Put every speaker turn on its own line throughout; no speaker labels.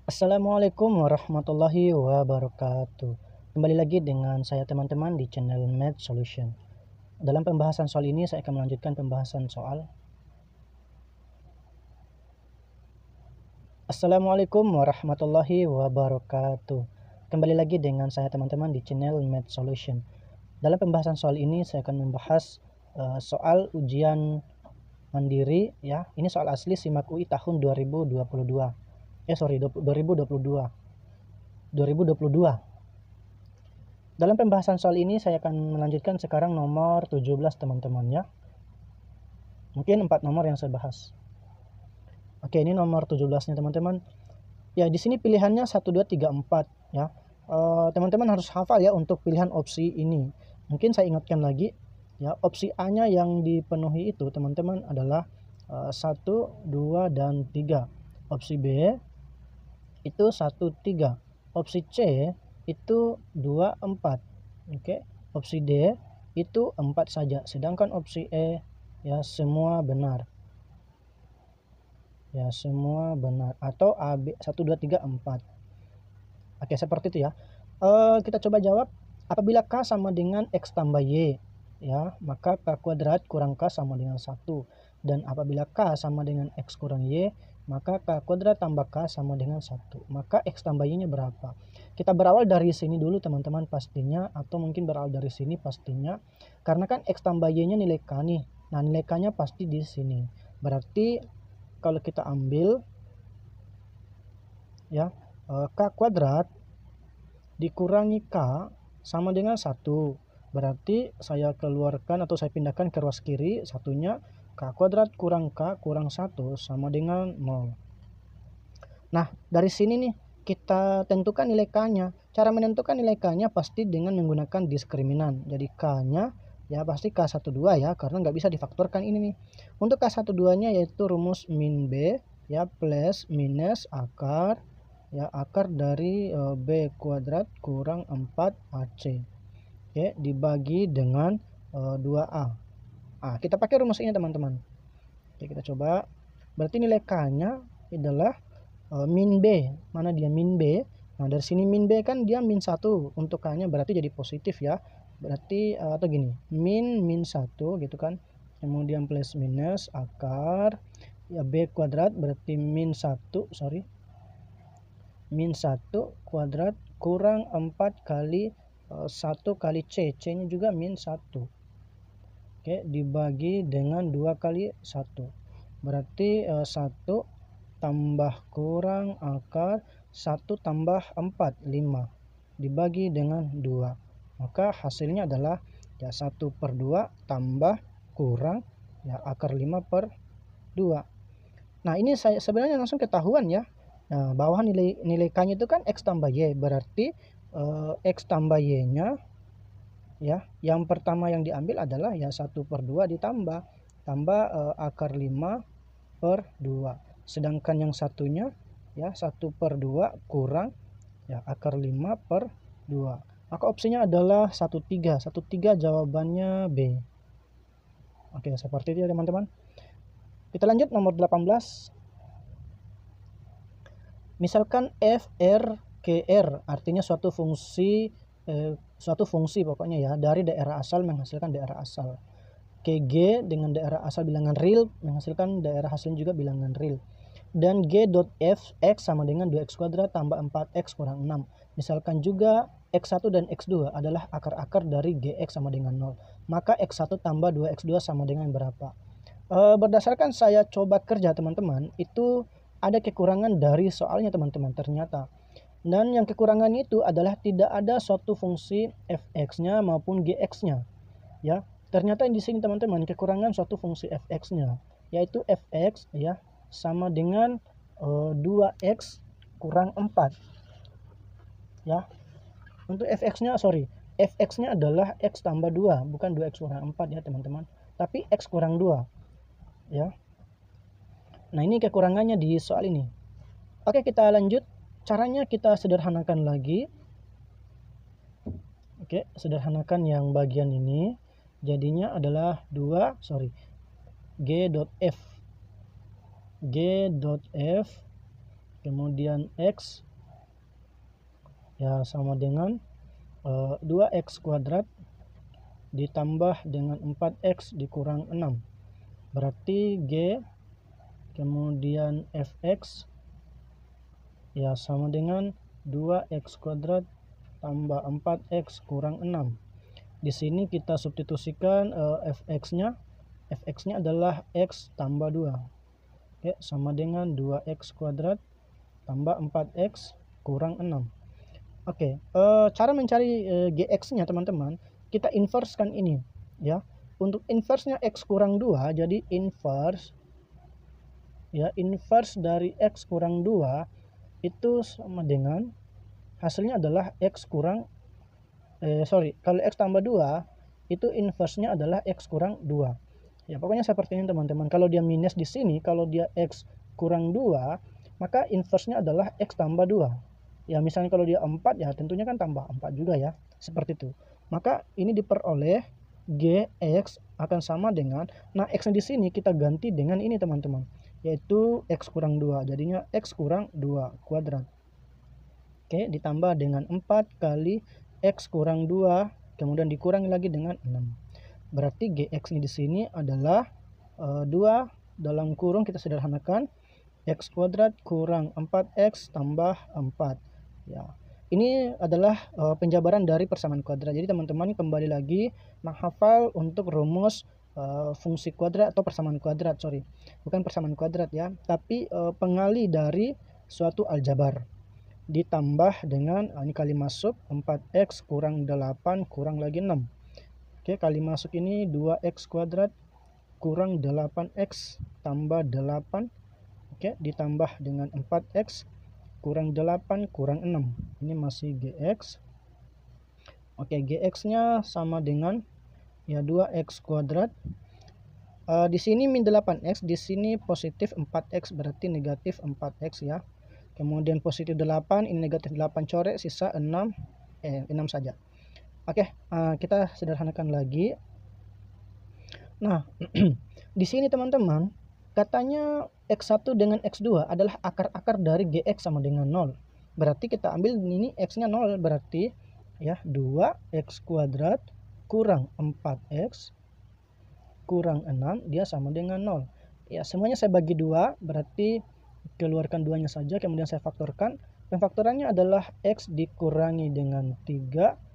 Assalamualaikum warahmatullahi wabarakatuh. Kembali lagi dengan saya teman-teman di channel Math Solution. Dalam pembahasan soal ini saya akan melanjutkan pembahasan soal. Assalamualaikum warahmatullahi wabarakatuh. Kembali lagi dengan saya teman-teman di channel Math Solution. Dalam pembahasan soal ini saya akan membahas soal ujian mandiri ya. Ini soal asli SIMAK UI tahun 2022. 2022. Dalam pembahasan soal ini saya akan melanjutkan sekarang nomor 17 teman-teman ya. Mungkin 4 nomor yang saya bahas. Oke, ini nomor 17-nya teman-teman. Ya, di sini pilihannya 1 2 3 4 ya. Teman-teman harus hafal ya untuk pilihan opsi ini. Mungkin saya ingatkan lagi ya, opsi A-nya yang dipenuhi itu teman-teman adalah 1, 2 dan 3. Opsi B itu 1 3. Opsi C itu 2 4. Oke. Opsi D itu 4 saja, sedangkan opsi E ya semua benar. Ya, semua benar atau A B 1 2 3 4. Oke, seperti itu ya. Kita coba jawab. Apabila K sama dengan X tambah Y ya, maka K kuadrat kurang K sama dengan 1. Dan apabila K sama dengan X kurang Y, maka K kuadrat tambah K sama dengan 1. Maka X tambah Y-nya berapa? Kita berawal dari sini dulu teman-teman pastinya, atau mungkin berawal dari sini pastinya. Karena kan X tambah Y-nya nilai K nih. Nah, nilai K-nya pasti di sini. Berarti kalau kita ambil ya, K kuadrat dikurangi K sama dengan 1. Berarti saya keluarkan atau saya pindahkan ke ruas kiri, satunya K kuadrat kurang K kurang 1 sama dengan 0. Nah, dari sini nih kita tentukan nilai K-nya. Cara menentukan nilai K-nya pasti dengan menggunakan diskriminan. Jadi K-nya ya pasti K12 ya, karena nggak bisa difaktorkan ini nih. Untuk K12-nya yaitu rumus min B ya plus minus akar ya, akar dari B kuadrat kurang 4AC. Oke, dibagi dengan 2A. Kita pakai rumus ini teman-teman. Oke, kita coba. Berarti nilai K-nya adalah min B. Mana dia min B? Nah, dari sini min B kan dia min 1. Untuk K-nya berarti jadi positif ya. Berarti atau gini, min 1 gitu kan. Kemudian plus minus akar ya B kuadrat berarti min 1 kuadrat kurang 4 kali 1 kali C. C-nya juga min 1. Oke, dibagi dengan 2 kali 1. Berarti 1 tambah kurang akar 1 tambah 4, 5 dibagi dengan 2, maka hasilnya adalah ya 1/2 tambah kurang ya akar 5/2. Nah, ini saya sebenarnya langsung ketahuan ya. Nah, bawah nilai K-nya itu kan X tambah Y, berarti X tambah Y-nya ya, yang pertama yang diambil adalah ya 1/2 ditambah akar 5/2. Sedangkan yang satunya ya 1/2 kurang ya akar 5/2. Maka opsinya adalah 13. 13 jawabannya B. Oke, seperti itu ya teman-teman. Kita lanjut nomor 18. Misalkan f r k r artinya suatu fungsi pokoknya ya dari daerah asal menghasilkan daerah asal. Kg dengan daerah asal bilangan real menghasilkan daerah hasil juga bilangan real. Dan g.f x sama dengan 2x kuadrat tambah 4x kurang 6. Misalkan juga x1 dan x2 adalah akar-akar dari gx sama dengan 0. Maka x1 tambah 2x2 sama dengan berapa? Berdasarkan saya coba kerja teman-teman, itu ada kekurangan dari soalnya teman-teman ternyata. Dan yang kekurangan itu adalah tidak ada suatu fungsi fx-nya maupun gx-nya. Ya, ternyata di sini teman-teman kekurangan suatu fungsi fx-nya, yaitu fx ya sama dengan 2x kurang 4. Ya. Untuk fx-nya fx-nya adalah x tambah 2, bukan 2x kurang 4 ya teman-teman, tapi x kurang 2. Ya. Nah, ini kekurangannya di soal ini. Oke, kita lanjut. Caranya kita sederhanakan lagi. Oke, sederhanakan yang bagian ini. Jadinya adalah g.f kemudian X ya sama dengan 2X kuadrat ditambah dengan 4X dikurang 6. Berarti G kemudian Fx ya sama dengan 2X kuadrat tambah 4X kurang 6. Di sini kita substitusikan Fx-nya. Fx-nya adalah X tambah 2. Oke, sama dengan 2X kuadrat tambah 4X kurang 6. Oke, cara mencari Gx-nya teman-teman, kita inversekan ini ya. Untuk inverse-nya X kurang 2, jadi inverse dari X kurang 2 itu sama dengan hasilnya adalah X kurang kalau X tambah 2 itu inverse-nya adalah X kurang 2 ya, pokoknya seperti ini teman-teman. Kalau dia minus di sini, kalau dia X kurang 2 maka inverse-nya adalah X tambah 2 ya. Misalnya kalau dia 4 ya tentunya kan tambah 4 juga ya, seperti itu. Maka ini diperoleh Gx akan sama dengan, nah X di sini kita ganti dengan ini teman-teman, yaitu X kurang 2, jadinya X kurang 2 kuadrat. Oke, ditambah dengan 4 kali X kurang 2, kemudian dikurangi lagi dengan 6. Berarti Gx ini di sini adalah 2 dalam kurung kita sederhanakan X kuadrat kurang 4X tambah 4 ya. Ini adalah penjabaran dari persamaan kuadrat. Jadi teman-teman kembali lagi menghafal untuk rumus fungsi kuadrat atau persamaan kuadrat, bukan persamaan kuadrat ya, tapi pengali dari suatu aljabar ditambah dengan ini kali masuk 4X kurang 8 kurang lagi 6. Oke, kali masuk ini 2X kuadrat kurang 8X tambah 8. Oke, ditambah dengan 4X kurang 8 kurang 6. Ini masih Gx. Oke, Gx-nya sama dengan ya 2X kuadrat. Di sini min 8X, di sini positif 4X, berarti negatif 4X ya. Kemudian positif 8, ini negatif 8 coret, sisa 6 saja. Oke, kita sederhanakan lagi. Nah, di sini teman-teman, katanya X1 dengan X2 adalah akar-akar dari Gx sama dengan 0. Berarti kita ambil ini X-nya 0, berarti ya 2X kuadrat kurang 4X kurang 6, dia sama dengan 0. Ya, semuanya saya bagi 2, berarti keluarkan 2-nya saja, kemudian saya faktorkan. Pemfaktorannya adalah X dikurangi dengan 3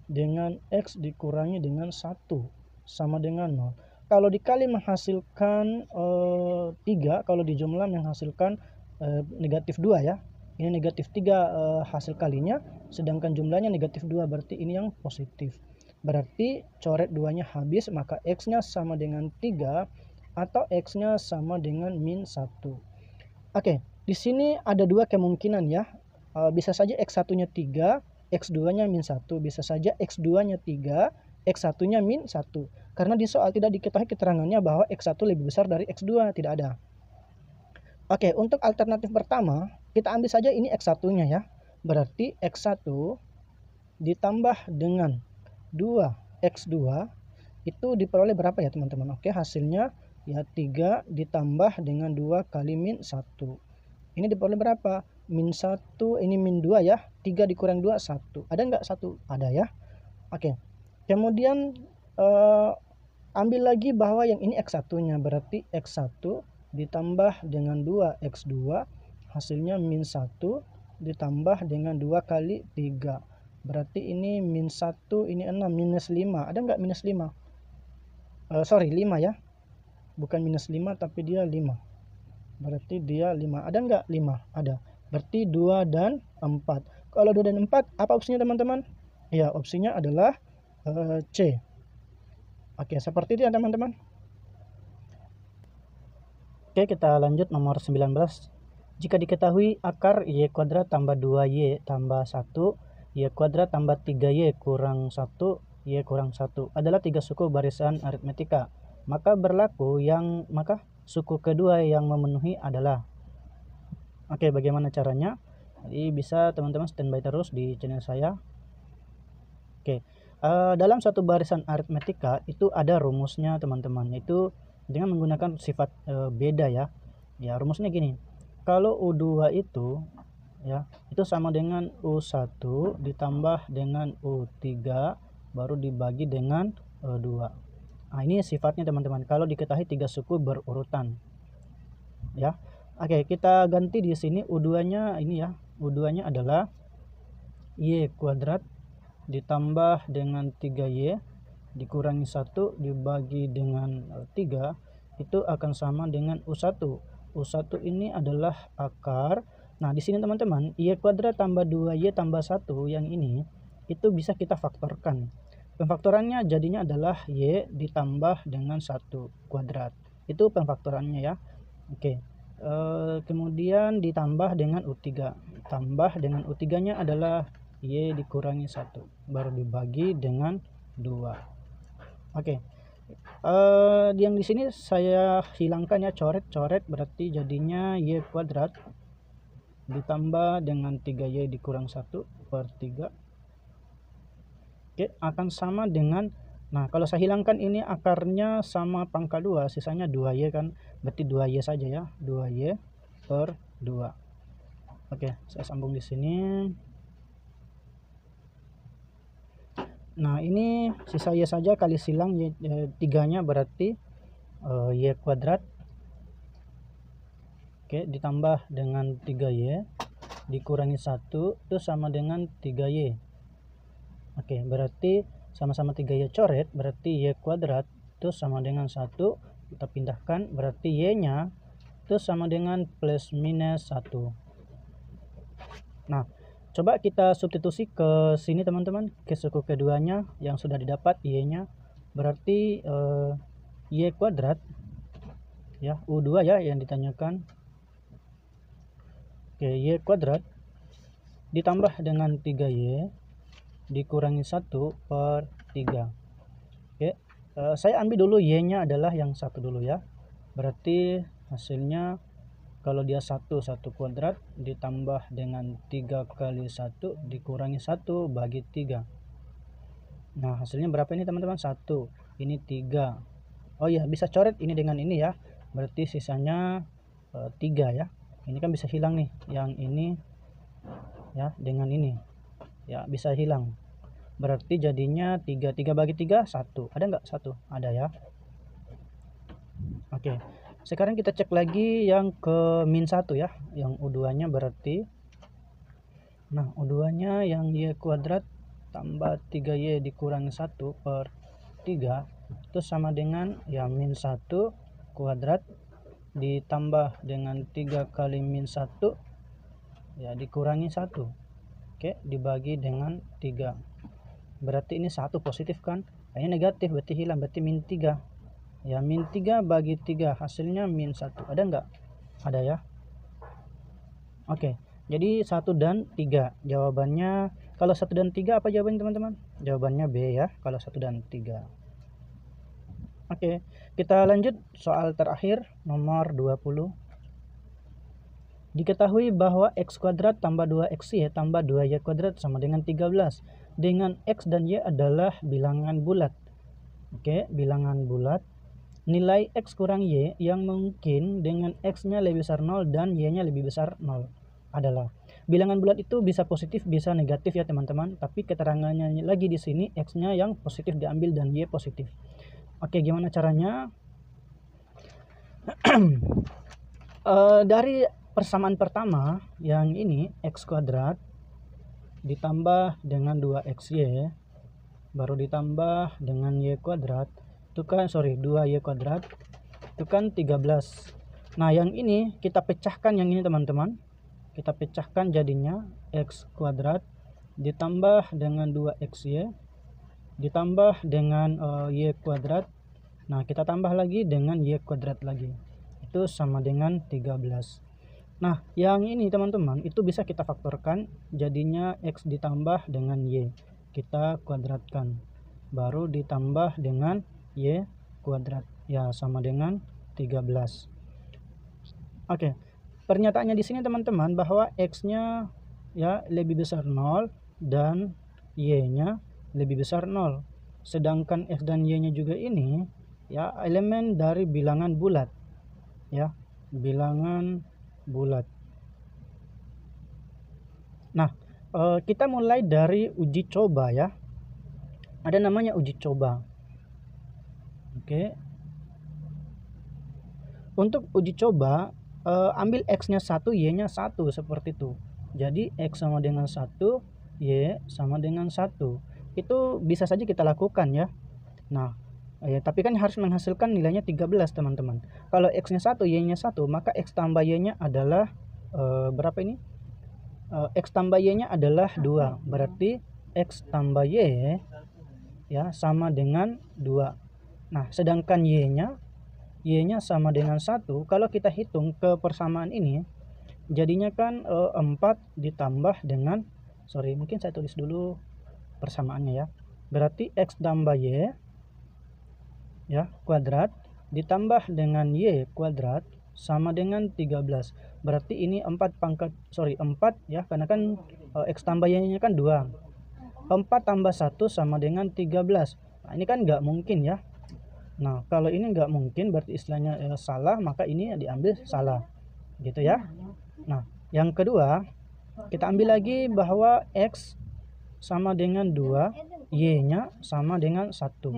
dengan X dikurangi dengan 1 sama dengan 0. Kalau dikali menghasilkan 3, kalau dijumlah menghasilkan negatif 2 ya. Ini negatif 3 hasil kalinya, sedangkan jumlahnya negatif 2, berarti ini yang positif. Berarti coret 2-nya habis, maka X-nya sama dengan 3 atau X-nya sama dengan min 1. Oke, di sini ada 2 kemungkinan ya. Bisa saja X1-nya 3, X2-nya min 1. Bisa saja X2-nya 3, X1-nya min 1. Karena di soal tidak diketahui keterangannya bahwa X1 lebih besar dari X2, tidak ada. Oke, untuk alternatif pertama, kita ambil saja ini X1-nya ya. Berarti X1 ditambah dengan 2X2 itu diperoleh berapa ya teman-teman? Oke, hasilnya ya 3 ditambah dengan 2 kali min 1. Ini diperoleh berapa? Min 1, ini min 2 ya. 3 dikurang 2, 1. Ada nggak 1? Ada ya. Oke. Kemudian ambil lagi bahwa yang ini X1-nya. Berarti X1 ditambah dengan 2X2. Hasilnya min 1 ditambah dengan 2 kali 3. Berarti ini min 1, ini 6, minus 5. Ada nggak minus 5? 5 ya. Bukan minus 5 tapi dia 5. Berarti dia 5. Ada nggak 5? Ada. Berarti 2 dan 4. Kalau 2 dan 4 apa opsinya teman-teman? Ya, opsinya adalah C. Oke, seperti itu ya teman-teman. Oke, kita lanjut nomor 19. Jika diketahui akar Y kuadrat tambah 2Y tambah 1, Y kuadrat tambah 3Y kurang 1, Y kurang 1 adalah 3 suku barisan aritmetika, maka suku kedua yang memenuhi adalah. Oke, bagaimana caranya? Jadi bisa teman-teman standby terus di channel saya. Oke, dalam suatu barisan aritmetika itu ada rumusnya teman-teman, itu dengan menggunakan sifat beda ya. Ya, rumusnya gini. kalau U2 itu ya itu sama dengan U1 ditambah dengan U3 baru dibagi dengan 2. Nah, ini sifatnya teman-teman kalau diketahui 3 suku berurutan ya. Oke, kita ganti di sini U2-nya ini ya. U2-nya adalah Y kuadrat ditambah dengan 3Y dikurangi 1 dibagi dengan 3 itu akan sama dengan U1. U1 ini adalah akar. Nah, di sini teman-teman, Y kuadrat tambah 2Y tambah 1 yang ini itu bisa kita faktorkan. Pemfaktorannya jadinya adalah Y ditambah dengan 1 kuadrat. Itu pemfaktorannya ya. Oke. Kemudian ditambah dengan U3. Tambah dengan U3-nya adalah Y dikurangi 1 baru dibagi dengan 2. Oke. Yang di sini saya hilangkan ya, coret-coret, berarti jadinya Y kuadrat ditambah dengan 3Y dikurang 1 per 3. Oke, akan sama dengan, nah kalau saya hilangkan ini akarnya sama pangkal 2, sisanya 2Y kan, berarti 2Y saja ya, 2Y per 2. Oke, saya sambung di sini. Nah, ini sisa Y saja kali silang Y, 3-nya berarti Y kuadrat. Oke, ditambah dengan 3Y dikurangi 1 itu sama dengan 3Y. Oke, berarti sama-sama 3Y coret, berarti Y kuadrat itu sama dengan 1. Kita pindahkan, berarti Y-nya itu sama dengan plus minus 1. Nah, coba kita substitusi ke sini teman-teman, ke suku keduanya yang sudah didapat Y-nya. Berarti Y kuadrat ya, U2 ya yang ditanyakan. Oke, Y kuadrat ditambah dengan 3Y dikurangi 1 per 3. Oke, saya ambil dulu Y-nya adalah yang 1 dulu ya. Berarti hasilnya kalau dia 1 kuadrat ditambah dengan 3 kali 1 dikurangi 1 bagi 3. Nah, hasilnya berapa ini teman-teman? 1. Ini 3. Oh ya, bisa coret ini dengan ini ya. Berarti sisanya 3 ya. Ini kan bisa hilang nih, yang ini ya dengan ini. Ya, bisa hilang. Berarti jadinya 3 bagi 3 1. Ada nggak 1? Ada ya. Oke. Sekarang kita cek lagi yang ke min 1 ya, yang U2-nya berarti. Nah, U2-nya yang Y kuadrat tambah 3Y dikurangi 1 per 3 itu sama dengan ya min 1 kuadrat ditambah dengan 3 kali min 1 ya dikurangi 1. Oke, dibagi dengan 3. Berarti ini 1 positif kan? Ini negatif, berarti hilang, berarti min 3. Ya, min 3 bagi 3 hasilnya min 1. Ada enggak? Ada ya. Oke, jadi 1 dan 3 jawabannya. Kalau 1 dan 3 apa jawabannya teman-teman? Jawabannya B ya, kalau 1 dan 3. Oke, kita lanjut soal terakhir nomor 20. Diketahui bahwa X kuadrat tambah 2XY tambah 2Y kuadrat sama dengan 13. Dengan X dan Y adalah bilangan bulat. Oke, bilangan bulat. Nilai X kurang Y yang mungkin dengan X-nya lebih besar 0 dan Y-nya lebih besar 0 adalah. Bilangan bulat itu bisa positif, bisa negatif ya teman-teman. Tapi keterangannya lagi di sini X-nya yang positif diambil dan Y positif. Oke, gimana caranya? Dari persamaan pertama yang ini X kuadrat ditambah dengan 2XY baru ditambah dengan Y kuadrat itu kan 2Y kuadrat itu kan 13. Nah, yang ini kita pecahkan, yang ini teman-teman kita pecahkan, jadinya X kuadrat ditambah dengan 2XY ditambah dengan Y kuadrat. Nah, kita tambah lagi dengan Y kuadrat lagi, itu sama dengan 13. Nah, yang ini teman-teman itu bisa kita faktorkan, jadinya X ditambah dengan Y kita kuadratkan baru ditambah dengan Y kuadrat ya sama dengan 13. Oke, pernyataannya di sini teman-teman bahwa X-nya ya lebih besar 0 dan Y-nya lebih besar 0. Sedangkan X dan Y-nya juga ini ya elemen dari bilangan bulat ya, bilangan bulat. Nah, kita mulai dari uji coba ya. Ada namanya uji coba. Oke. Untuk uji coba, ambil X-nya 1, Y-nya 1 seperti itu. Jadi X sama dengan 1, Y sama dengan 1. Itu bisa saja kita lakukan ya. Nah, tapi kan harus menghasilkan nilainya 13 teman-teman. Kalau X-nya 1, Y-nya 1, maka X tambah Y-nya adalah berapa ini? X tambah Y-nya adalah 2. Berarti X tambah Y ya sama dengan 2. Nah, sedangkan Y-nya sama dengan 1. Kalau kita hitung ke persamaan ini, jadinya kan 4 ditambah dengan, mungkin saya tulis dulu persamaannya ya. Berarti X tambah Y ya kuadrat ditambah dengan Y kuadrat sama dengan 13. Berarti ini 4 ya, karena kan X tambah Y-nya kan 2. 4 tambah 1 sama dengan 13. Nah, ini kan nggak mungkin ya. Nah, kalau ini nggak mungkin berarti istilahnya salah, maka ini diambil salah. Gitu ya. Nah, yang kedua, kita ambil lagi bahwa X sama dengan 2, Y-nya sama dengan 1.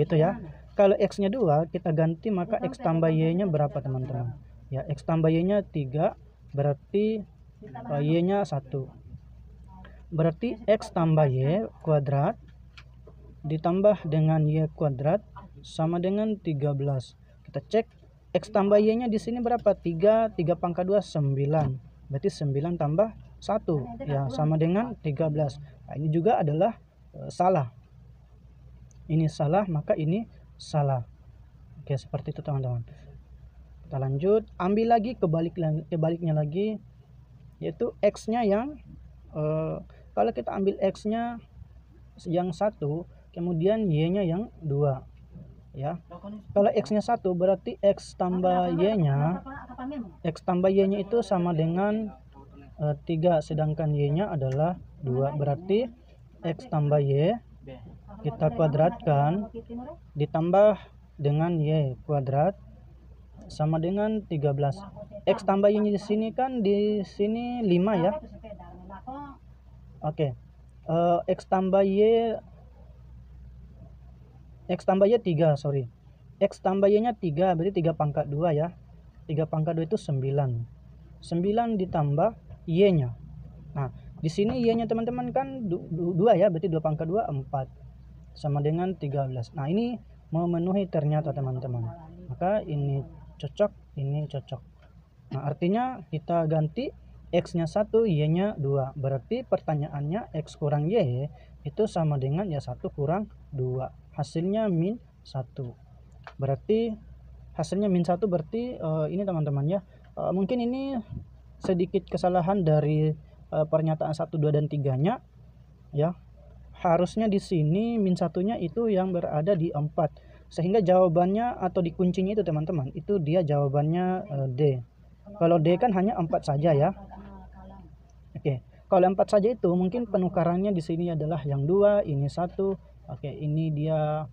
Gitu ya. Kalau X-nya 2, kita ganti, maka X tambah Y-nya berapa teman-teman? Ya, X tambah Y-nya 3, berarti Y-nya 1. Berarti X tambah Y kuadrat ditambah dengan Y kuadrat sama dengan 13. Kita cek X tambah Y-nya di sini berapa? 3 pangkat 2 9. Berarti 9 tambah 1 ya sama dengan 13. Nah, ini juga adalah salah. Ini salah, maka ini salah. Oke, seperti itu teman-teman. Kita lanjut, ambil lagi kebaliknya lagi, yaitu X-nya yang kalau kita ambil X-nya yang 1, kemudian Y-nya yang 2 ya. Kalau X-nya 1 berarti X tambah Y-nya itu sama dengan 3, sedangkan Y-nya adalah 2. Berarti X tambah Y kita kuadratkan ditambah dengan Y kuadrat sama dengan 13. X tambah Y-nya di sini kan di sini 5 ya. Oke. X tambah Y 3, X tambah Y-nya 3, berarti 3 pangkat 2 ya. 3 pangkat 2 itu 9. 9 ditambah Y-nya. Nah, di sini Y-nya teman-teman kan 2 ya, berarti 2 pangkat 2 4 sama dengan 13. Nah, ini memenuhi ternyata teman-teman. Maka ini cocok, ini cocok. Nah, artinya kita ganti X-nya 1, Y-nya 2. Berarti pertanyaannya X kurang Y itu sama dengan ya 1 kurang 2. Hasilnya min 1. Berarti hasilnya min 1 berarti ini teman-teman ya. Mungkin ini sedikit kesalahan dari pernyataan 1, 2 dan 3-nya ya. Harusnya di sini min 1-nya itu yang berada di 4. Sehingga jawabannya atau di kuncinya itu teman-teman, itu dia jawabannya D. Kalau D kan hanya 4 saja ya. Oke. Kalau 4 saja itu mungkin penukarannya di sini adalah yang 2, ini 1. Oke, ini dia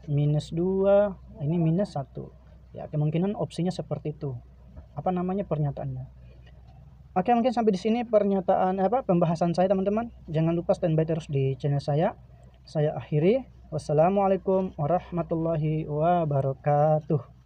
minus 2, ini minus 1. Ya, kemungkinan opsinya seperti itu. Apa namanya pernyataannya? Oke, mungkin sampai di sini pembahasan saya teman-teman. Jangan lupa standby terus di channel saya. Saya akhiri. Wassalamualaikum warahmatullahi wabarakatuh.